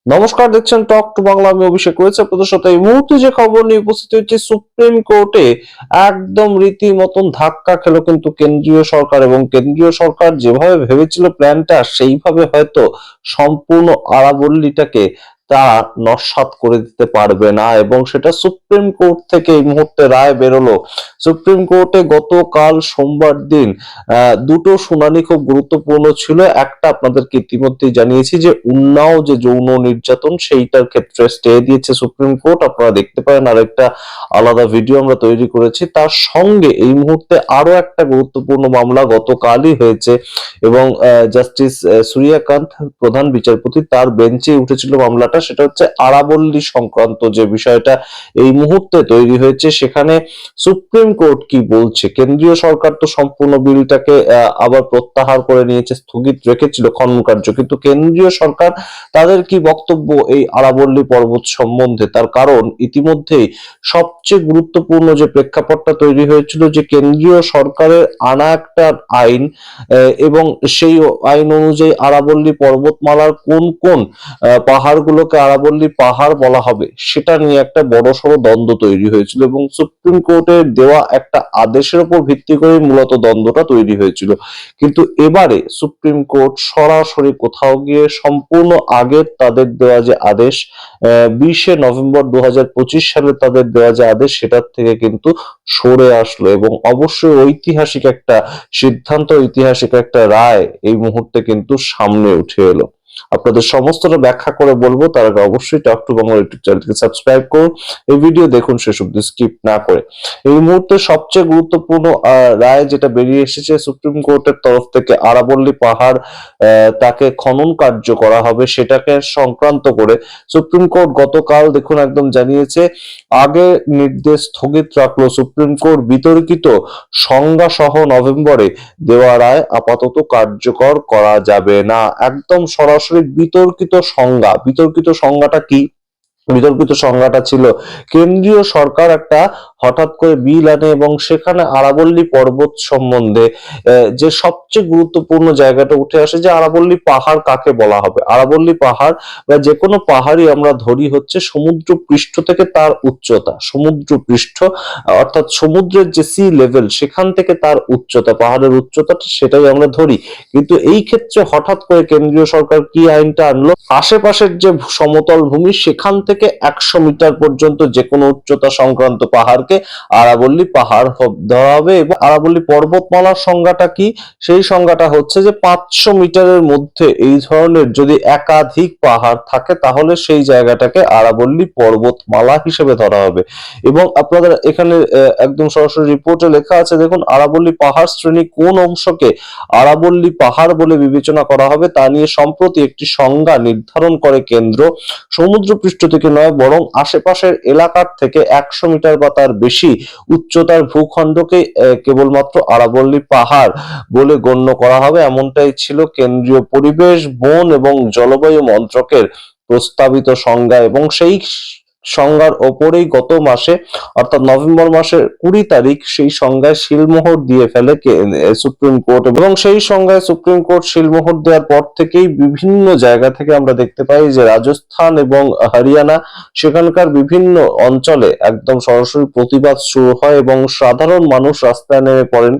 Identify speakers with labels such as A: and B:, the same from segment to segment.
A: নমস্কার, দেখছেন talk to Bangla. আমি অভিষেক রয়েছে আপনাদের সাথে। এই মুহূর্তে যে খবর নিয়ে উপস্থিত হচ্ছে, সুপ্রিম কোর্টে একদম রীতিমতন ধাক্কা খেলো কিন্তু কেন্দ্রীয় সরকার, এবং কেন্দ্রীয় সরকার যেভাবে ভেবেছিল প্ল্যানটা, সেইভাবে হয়তো সম্পূর্ণ আরাবল্লীটাকে তারা নস্যাৎ করে দিতে পারবে না, এবং সেটা সুপ্রিম কোর্ট থেকে এই মুহূর্তে রায় বেরোলো। সুপ্রিম কোর্টে গতকাল সোমবার দিন দুটো শুনানি খুব গুরুত্বপূর্ণ ছিল। একটা আপনাদেরকে ইতিমধ্যেই জানিয়েছি যে উন্নাও যে যৌন নির্যাতন, সেইটার ক্ষেত্রে স্টে দিয়েছে সুপ্রিম কোর্ট, আপনারা দেখতে পারেন। আর একটা আলাদা ভিডিও আমরা তৈরি করেছি। তার সঙ্গে এই মুহূর্তে আরো একটা গুরুত্বপূর্ণ মামলা গতকালই হয়েছে, এবং জাস্টিস সূর্যকান্ত প্রধান বিচারপতি, তার বেঞ্চে উঠেছিল মামলাটা। সেটা হচ্ছে আরাবল্লী সংক্রান্ত যে বিষয়টা এই মুহূর্তে তৈরি হয়েছে, সেখানে সুপ্রিম কোর্ট কি বলছে। কেন্দ্রীয় সরকার তো সম্পূর্ণ বিলটাকে আবার প্রত্যাহার করে নিয়েছে, স্থগিত রেখেছিল খনন কার্য, কিন্তু কেন্দ্রীয় সরকার তাদের কি বক্তব্য এই আরাবল্লী পর্বত সম্বন্ধে? তার কারণ ইতিমধ্যেই সবচেয়ে গুরুত্বপূর্ণ যে প্রেক্ষাপটটা তৈরি হয়েছিল, যে কেন্দ্রীয় সরকারের আনা একটা আইন, এবং সেই আইন অনুযায়ী আরাবল্লী পর্বতমালার কোন কোন পাহাড়গুলোকে আরাবল্লী পাহাড় বলা হবে, সেটা নিয়ে একটা বড়সড় দ্বন্দ্ব তৈরি হয়েছিল, এবং সুপ্রিম কোর্টের দেওয়া একটা আদেশের উপর ভিত্তি করে মূলত দ্বন্দ্বটা তৈরি হয়েছিল। কিন্তু এবারে সুপ্রিম কোর্ট সরাসরি কোথাও গিয়ে সম্পূর্ণ আগের তাদের দেওয়া যে আদেশ, 20শে নভেম্বর 2025 সালে তাদের দেওয়া যে আদেশ, সেটার থেকে কিন্তু সরে আসলো, এবং অবশ্যই ঐতিহাসিক একটা সিদ্ধান্ত, ঐতিহাসিক একটা রায় এই মুহূর্তে কিন্তু সামনে উঠে এলো। আপনাদের সমস্তটা ব্যাখ্যা করে বলবো, তার আগে অবশ্যই টক টু বাংলা ইউটিউব চ্যানেলকে সাবস্ক্রাইব করুন, এই ভিডিও দেখুন শেষ অব্দি স্কিপ না করে। এই মুহূর্তে সবচেয়ে গুরুত্বপূর্ণ রায় যেটা বেরিয়ে এসেছে সুপ্রিম কোর্টের তরফ থেকে, আরাবল্লী পাহাড় তাকে খনন কার্য করা হবে, সেটাকে সংক্রান্ত করে সুপ্রিম কোর্ট গতকাল দেখুন একদম জানিয়েছে, আগে নির্দেশ স্থগিত রাখলো সুপ্রিম কোর্ট, বিতর্কিত সংজ্ঞা সহ নভেম্বরে দেওয়া রায় আপাতত কার্যকর করা যাবে না। একদম সরাসরি বিতর্কিত সংজ্ঞা। বিতর্কিত সংজ্ঞাটা কি? বিতর্কিত সংজ্ঞাটা ছিল, কেন্দ্রীয় সরকার একটা হঠাৎ করে বিল আনে, এবং সেখানে আরাবল্লী পর্বত সম্বন্ধে যে সবচেয়ে গুরুত্বপূর্ণ জায়গাটা উঠে আসে, যে আরাবল্লী পাহাড় কাকে বলা হবে। আরাবল্লী পাহাড় বা যে কোনো পাহাড়ই আমরা ধরি হচ্ছে সমুদ্র পৃষ্ঠ থেকে তার উচ্চতা, সমুদ্র পৃষ্ঠ অর্থাৎ সমুদ্রের যে সি লেভেল, সেখান থেকে তার উচ্চতা, পাহাড়ের উচ্চতাটা, সেটাই আমরা ধরি। কিন্তু এই ক্ষেত্রে হঠাৎ করে কেন্দ্রীয় সরকার কি আইনটা আনলো, আশেপাশের যে সমতল ভূমি, সেখান থেকে 100 মিটার পর্যন্ত যে কোনো উচ্চতা সংক্রান্ত পাহাড়কে আরাবল্লী পাহাড় ধরা হবে। এবং আরাবল্লী পর্বতমালার সংজ্ঞাটা কি? সেই সংজ্ঞাটা হচ্ছে যে 500 মিটারের মধ্যে এই ধরনের যদি একাধিক পাহাড় থাকে, তাহলে সেই জায়গাটাকে আরাবল্লী পর্বতমালা হিসেবে ধরা হবে। এবং আপনাদের এখানে একদম সরাসরি রিপোর্টে লেখা আছে, দেখুন, আরাবল্লী পাহাড় শ্রেণী কোন অংশকে আরাবল্লী পাহাড় বলে বিবেচনা করা হবে তা নিয়ে সম্প্রতি একটি সংজ্ঞা নির্ধারণ করে কেন্দ্র। সমুদ্র পৃষ্ঠ থেকে নয়, বরং আশেপাশের এলাকার থেকে 100 মিটার বা তার বেশি উচ্চতার ভূখণ্ডকে কেবলমাত্র আরাবল্লী পাহাড় বলে গণ্য করা হবে, এমনটাই ছিল কেন্দ্রীয় পরিবেশ, বন এবং জলবায়ু মন্ত্রকের প্রস্তাবিত সংজ্ঞা। এবং সেই সংজ্ঞার ওপরেই গত মাসে, অর্থাৎ নভেম্বর মাসের 20 তারিখ, সেই সংজ্ঞায় সিলমোহর দিয়ে ফেলে সুপ্রিম কোর্ট। এবং সেই সংজ্ঞায় সুপ্রিম কোর্ট সিলমোহর দেওয়ার পর থেকেই বিভিন্ন জায়গা থেকে আমরা দেখতে পাই যে রাজস্থান এবং হরিয়ানা, সেখানকার বিভিন্ন অঞ্চলে একদম সরাসরি প্রতিবাদ শুরু হয়, এবং সাধারণ মানুষ রাস্তায় নেমে পড়েন।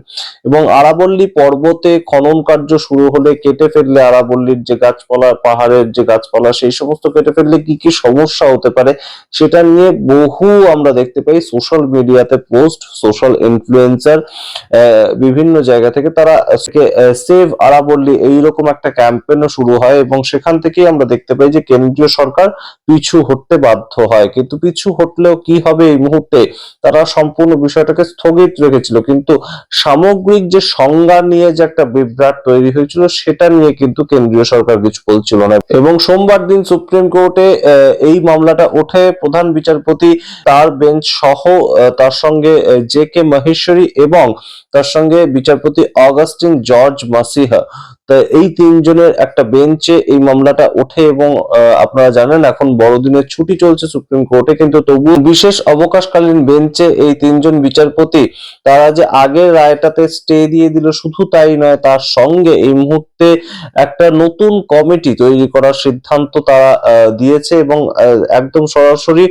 A: এবং আরাবল্লী পর্বতে খনন কার্য শুরু হলে, কেটে ফেললে আরাবল্লীর যে গাছপালা, পাহাড়ের যে গাছপালা, সেই সমস্ত কেটে ফেললে কি কি সমস্যা হতে পারে, সেটা নিয়ে বহু আমরা দেখতে পাই সোশ্যাল মিডিয়াতে পোস্ট, সোশ্যাল ইনফ্লুয়েন্সার বিভিন্ন জায়গা থেকে তারা সেভ আরাবল্লী এইরকম একটা ক্যাম্পেইনও শুরু হয়, এবং সেখান থেকেই আমরা দেখতে পাই যে কেন্দ্রীয় সরকার পিছু হটতে বাধ্য হয়। কিন্তু পিছু হটলেও কি হবে, এই মুহূর্তে তারা সম্পূর্ণ বিষয়টাকে স্থগিত রেখেছিল, কিন্তু সামগ্রিক যে সংজ্ঞা নিয়ে যে একটা বিভ্রাট তৈরি হয়েছিল, সেটা নিয়ে কিন্তু কেন্দ্রীয় সরকার কিছু বলছিল না। এবং সোমবার দিন সুপ্রিম কোর্টে এই মামলাটা ওঠে। প্রধান বিচারপতি, তার বেঞ্চ সহ, তার সঙ্গে জে কে মহেশ্বরী এবং তার সঙ্গে বিচারপতি অগাস্টিন জর্জ মাসিহা তা এই তিনজনের একটা বেঞ্চে এই মামলাটা ওঠে এবং আপনারা জানেন এখন বড়দিনের ছুটি চলছে সুপ্রিম কোর্টে, কিন্তু তবু বিশেষ অবকাশকালীন বেঞ্চে এই তিনজন বিচারপতি তারা যে আগের রায়টাতে স্টে দিয়ে দিল, শুধু তাই নয় তার সঙ্গে এই মুহূর্তে একটা নতুন কমিটি তৈরি করার সিদ্ধান্ত তারা দিয়েছে এবং একদম সরাসরি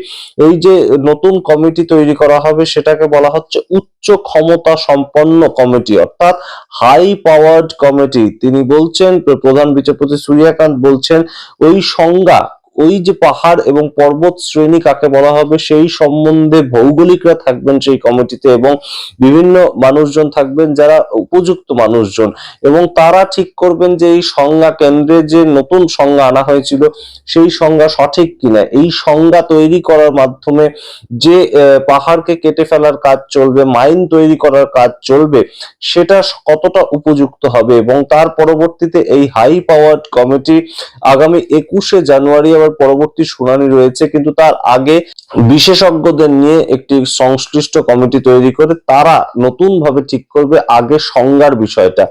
A: এই যে নতুন কমিটি তৈরি করা হবে সেটাকে বলা হচ্ছে উচ্চ ক্ষমতা সম্পন্ন কমিটি, অর্থাৎ হাই পাওয়ার্ড কমিটি। তিনি বলছেন, প্রধান বিচারপতি সূর্যকান্ত বলছেন, ওই সংজ্ঞা, ওই যে পাহাড় এবং পর্বত শ্রেণী কাকে বলা হবে সেই সম্বন্ধে ভৌগোলিকরা থাকবেন সেই কমিটিতে এবং বিভিন্ন মানুষজন থাকবেন যারা উপযুক্ত মানুষজন, এবং তারা ঠিক করবেন যে এই সংজ্ঞা, কেন্দ্রে যে নতুন সংজ্ঞা আনা হয়েছিল সেই সংজ্ঞা সঠিক কিনা। এই সংজ্ঞা তৈরি করার মাধ্যমে যে পাহাড়কে কেটে ফেলার কাজ চলবে, মাইন তৈরি করার কাজ চলবে, সেটা কতটা উপযুক্ত হবে। এবং তার পরবর্তীতে এই হাই পাওয়ার্ড কমিটি আগামী 21শে জানুয়ারি আবার পরবর্তী শুনানি রয়েছে, কিন্তু তার আগে বিশেষজ্ঞদের নিয়ে একটি সংশ্লিষ্ট কমিটি তৈরি করে তারা নতুন ভাবে ঠিক করবে আগে সংজ্ঞার বিষয়টা,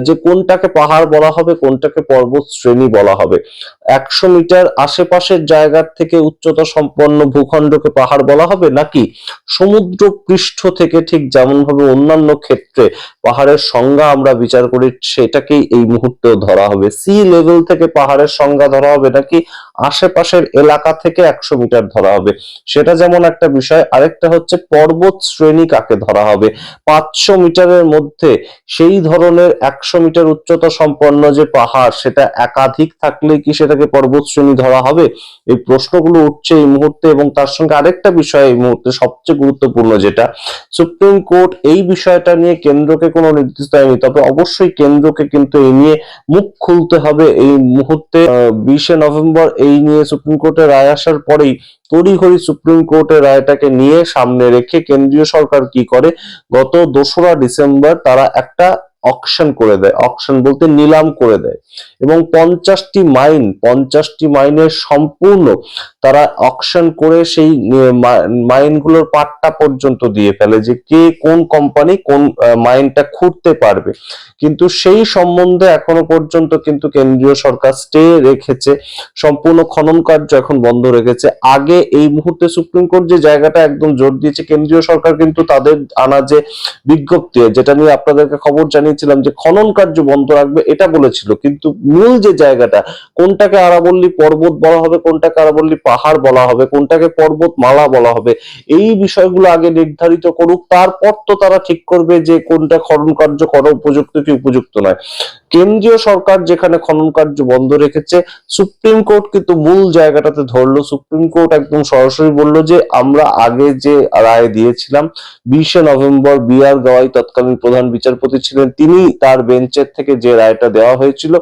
A: যে কোনটাকে পাহাড় বলা হবে, কোনটাকে পর্বত শ্রেণী বলা হবে। 100 মিটার আশেপাশের জায়গার থেকে উচ্চতা সম্পন্ন ভূখণ্ডকে পাহাড় বলা হবে, নাকি সমুদ্র পৃষ্ঠ থেকে, ঠিক যেমন ভাবে অন্যান্য ক্ষেত্রে পাহাড়ের সংজ্ঞা আমরা বিচার করি সেটাকেই এই মুহূর্তেও ধরা হবে। সি লেভেল থেকে পাহাড়ের সংজ্ঞা ধরা হবে, নাকি আশেপাশের এলাকা থেকে 100 মিটার ধরা হবে, সেটা যেমন একটা বিষয়। আরেকটা হচ্ছে পর্বত শ্রেণী কাকে ধরা হবে, 500 মিটারের মধ্যে সেই ধরনের 100 মিটার উচ্চতা সম্পন্ন যে পাহাড় সেটা একাধিক থাকলে কি সেটাকে পর্বত শ্রেণী ধরা হবে? এই প্রশ্নগুলো উঠছে এই মুহূর্তে। এবং তার সঙ্গে আরেকটা বিষয় এই মুহূর্তে সবচেয়ে গুরুত্বপূর্ণ, যেটা সুপ্রিম কোর্ট এই বিষয়টা নিয়ে কেন্দ্রকে কোনো নির্দেশ দেয়নি, তবে অবশ্যই কেন্দ্রকে কিন্তু এই নিয়ে মুখ খুলতে হবে এই মুহূর্তে। 20শে নভেম্বর এই নিয়ে সুপ্রিম কোর্টের রায় আসার পরেই তড়িঘড়ি সুপ্রিম কোর্টের রায়টাকে নিয়ে সামনে রেখে কেন্দ্রীয় সরকার কি করে, গত 2রা ডিসেম্বর তারা একটা অকশন করে দেয়, অকশন বলতে নিলাম করে দেয়, এবং 50টি মাইনের সম্পূর্ণ তারা অকশন করে সেই মাইনগুলোর পাট্টা পর্যন্ত দিয়ে ফেলে, যে কে কোন কোম্পানি কোন মাইনটা খুঁড়তে পারবে। কিন্তু সেই সম্বন্ধে এখনো পর্যন্ত কিন্তু কেন্দ্রীয় সরকার স্টে রেখেছে, সম্পূর্ণ খনন কার্য এখন বন্ধ রেখেছে। আগে এই মুহূর্তে সুপ্রিম কোর্ট যে জায়গাটা একদম জোর দিয়েছে, কেন্দ্রীয় সরকার কিন্তু তাদের আনা যে বিজ্ঞপ্তি, যেটা নিয়ে আপনাদেরকে খবর জানিয়েছিলাম যে খনন কার্য বন্ধ রাখবে, এটা বলেছিল, কিন্তু মূল যে জায়গাটা, কোনটাকে আরাবল্লী পর্বত বলা হবে, কোনটাকে আরাবল্লী পাহাড় বলা হবে, কোনটাকে পর্বত মালা বলা হবে, এই বিষয়গুলো আগে নির্ধারিত করুক, তারপর তো তারা ঠিক করবে যে কোনটা খনন কার্য করা উপযুক্ত কি উপযুক্ত নয়। কেন্দ্রীয় সরকার যেখানে খনন কার্য বন্ধ রেখেছে, সুপ্রিম কোর্ট কিন্তু মূল জায়গাটাতে ধরলো। সুপ্রিম কোর্ট একদম সরাসরি বলল যে আমরা আগে যে রায় দিয়েছিলাম 20শে নভেম্বর, বি.আর. গাওয়াই তৎকালীন প্রধান বিচারপতি ছিলেন, তিনি তার বেঞ্চের থেকে যে রায়টা দেওয়া হয়েছিল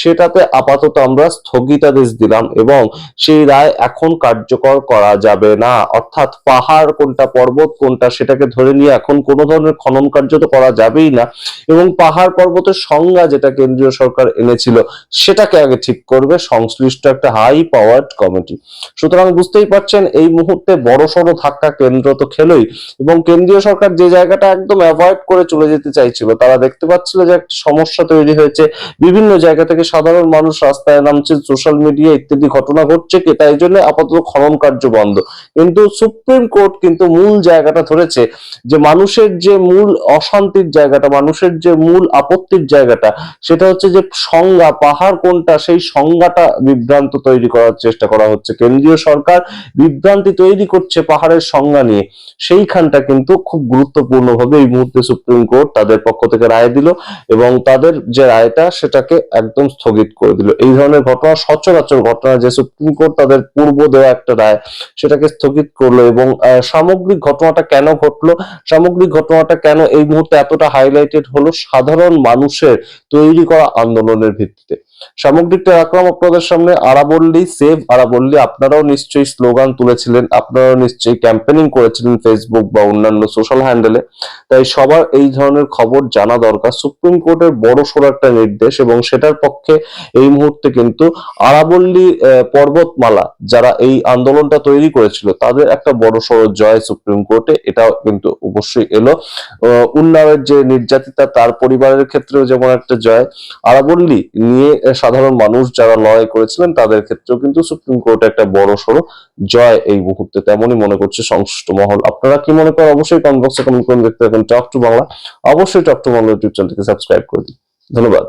A: সেটাতে আপাতত আমরা স্থগিতাদেশ দিলাম এবং সেই রায় এখন কার্যকর করা যাবে না। অর্থাৎ পাহাড় কোনটা, পর্বত কোনটা, সেটাকে ধরে নিয়ে এখন কোনো ধরনের খনন কার্য তো করা যাবেই না, এবং পাহাড় পর্বতের সংজ্ঞা যেটা কেন্দ্রীয় সরকার এনেছিল সেটাকে আগে ঠিক করবে সংশ্লিষ্ট একটা হাই পাওয়ার্ড কমিটি। সুতরাং বুঝতেই পারছেন এই মুহূর্তে বড়সড় ধাক্কা কেন্দ্র তো খেলোই, এবং কেন্দ্রীয় সরকার যে জায়গাটা একদম অ্যাভয়েড করে চলে যেতে চাইছিল, তারা দেখতে পাচ্ছিল যে একটা সমস্যা তৈরি হয়েছে, বিভিন্ন জায়গা থেকে সাধারণ মানুষ রাস্তায় নামছে, সোশ্যাল মিডিয়া ইত্যাদি ঘটনা ঘটছে, তাই জন্য আপাতত খনন কার্য বন্ধ। কিন্তু সুপ্রিম কোর্ট কিন্তু মূল জায়গাটা ধরেছে, যে মানুষের যে মূল অশান্তির জায়গাটা, মানুষের যে মূল আপত্তির জায়গাটা, সেটা হচ্ছে যে সংজ্ঞা, পাহাড় কোনটা, সেই সংজ্ঞাটা বিভ্রান্ত তৈরি করার চেষ্টা করা হচ্ছে। কেন্দ্রীয় সরকার বিভ্রান্তি তৈরি করছে পাহাড়ের সংজ্ঞা নিয়ে, সেইখানটা কিন্তু খুব গুরুত্বপূর্ণ ভাবে এই মুহূর্তে সুপ্রিম কোর্ট তাদের পক্ষ থেকে রায় দিল এবং তাদের যে রায়টা সেটাকে একদম স্থগিত করে দিল। এই ধরনের ঘটনা সচরাচর ঘটনা, যে সুপ্রিম কোর্ট তাদের পূর্ব দেওয়া একটা রায় সেটাকে স্থগিত করলো। এবং সামগ্রিক ঘটনাটা কেন ঘটলো, সামগ্রিক ঘটনাটা কেন এই মুহূর্তে এতটা হাইলাইটেড হলো, সাধারণ মানুষের তৈরি করা আন্দোলনের ভিত্তিতে। সামগ্রিক রাখলাম আপনাদের সামনে আরাবল্লী সেভ আরাবল্লী। আপনারাও নিশ্চয়ই স্লোগান তুলেছিলেন, আপনারাও নিশ্চয়ই ক্যাম্পেনিং করেছিলেন ফেসবুক বা অন্যান্য সোশ্যাল হ্যান্ডেলে। তাই সবার এই ধরনের খবর জানা দরকার। সুপ্রিম কোর্টের বড় সড় একটা নির্দেশ এবং সেটার পক্ষে এই মুহূর্তে কিন্তু আরাবল্লী পর্বতমালা যারা এই আন্দোলনটা তৈরি করেছিল তাদের একটা বড় সড় জয় সুপ্রিম কোর্টে, এটাও কিন্তু অবশ্যই এলো। উন্নাওয়ের যে নির্যাতিতা তার পরিবারের ক্ষেত্রেও যেমন একটা জয়, আরাবল্লী নিয়ে সাধারণ মানুষ যারা লড়াই করেছিলেন তাদের ক্ষেত্রেও কিন্তু সুপ্রিম কোর্টে একটা বড় সড়ো জয় এই মুহূর্তে, তেমনই মনে করছে সংশ্লিষ্ট মহল। আপনারা কি মনে করেন অবশ্যই কমেন্ট বক্সে কমেন্ট করে দেখতে থাকুন টক টু বাংলা। অবশ্যই টক টু বাংলা ইউটিউব চ্যানেলকে সাবস্ক্রাইব করে দিন। ধন্যবাদ।